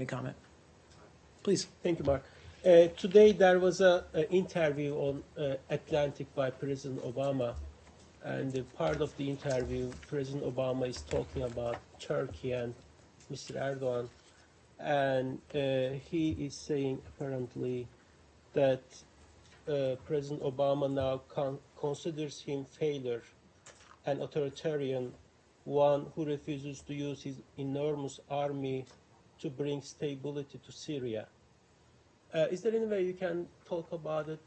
Any comment? Please. Thank you, Mark. Today there was an interview on Atlantic by President Obama, and part of the interview, President Obama is talking about Turkey and Mr. Erdogan, and he is saying apparently that President Obama now considers him failure, an authoritarian, one who refuses to use his enormous army to bring stability to Syria. Is there any way you can talk about it?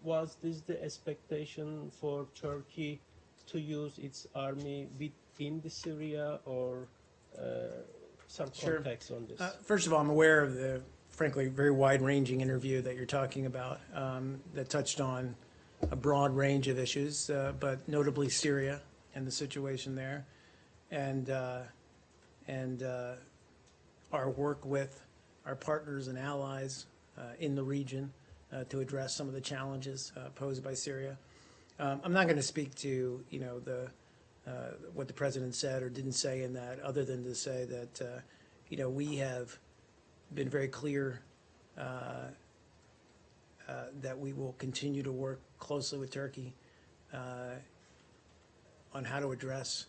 Was this the expectation for Turkey to use its army within the Syria, or some context on this? First of all, I'm aware of the, frankly, very wide-ranging interview that you're talking about that touched on a broad range of issues, but notably Syria and the situation there, and our work with our partners and allies in the region to address some of the challenges posed by Syria. I'm not going to speak to, what the president said or didn't say in that, other than to say that, we have been very clear that we will continue to work closely with Turkey on how to address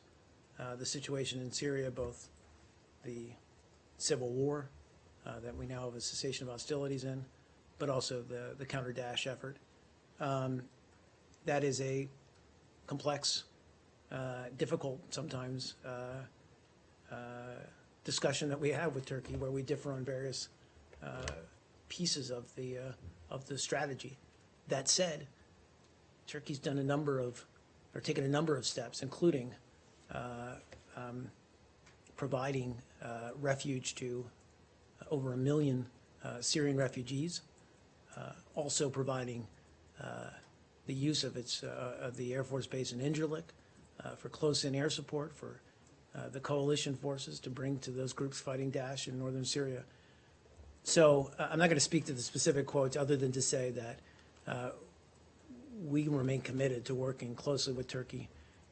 the situation in Syria, both the civil war that we now have a cessation of hostilities in, but also the counter-Daesh effort. That is a complex, difficult sometimes discussion that we have with Turkey, where we differ on various pieces of the strategy. That said, Turkey's done taken a number of steps, including providing refuge to over 1 million Syrian refugees, also providing the use of the Air Force base in Incirlik for close-in air support for the coalition forces to bring to those groups fighting Daesh in northern Syria. So I'm not going to speak to the specific quotes other than to say that we remain committed to working closely with Turkey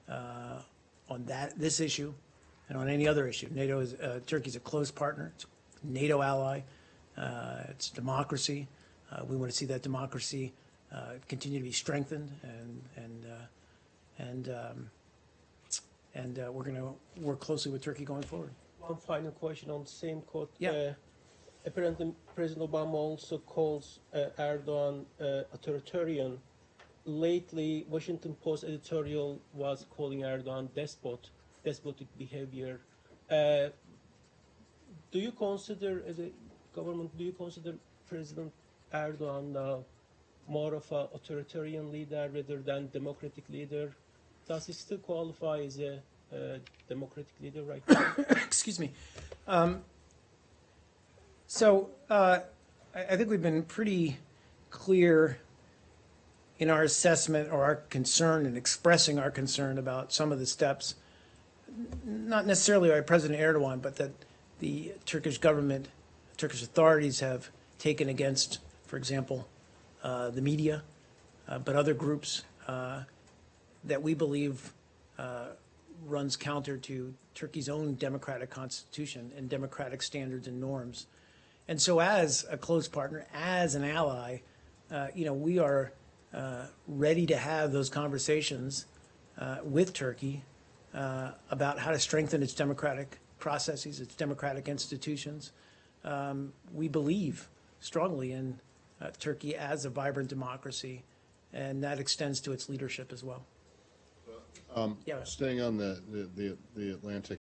on this issue and on any other issue. Turkey's a close partner. It's a NATO ally. It's democracy. We want to see that democracy continue to be strengthened, and we're going to work closely with Turkey going forward. One final question on the same quote. Yeah. Apparently, President Obama also calls Erdogan authoritarian. Lately, Washington Post editorial was calling Erdogan despotic behavior. Do you consider, as a government, President Erdogan now more of an authoritarian leader rather than democratic leader? Does he still qualify as a democratic leader right now? Excuse me. I think we've been pretty clear in our assessment or our concern and expressing our concern about some of the steps, not necessarily by President Erdogan, but that the Turkish government, Turkish authorities have taken against, for example, the media, but other groups that we believe runs counter to Turkey's own democratic constitution and democratic standards and norms. And so as a close partner, as an ally, we are ready to have those conversations with Turkey about how to strengthen its democratic processes, its democratic institutions. We believe strongly in Turkey as a vibrant democracy, and that extends to its leadership as well. Staying on the Atlantic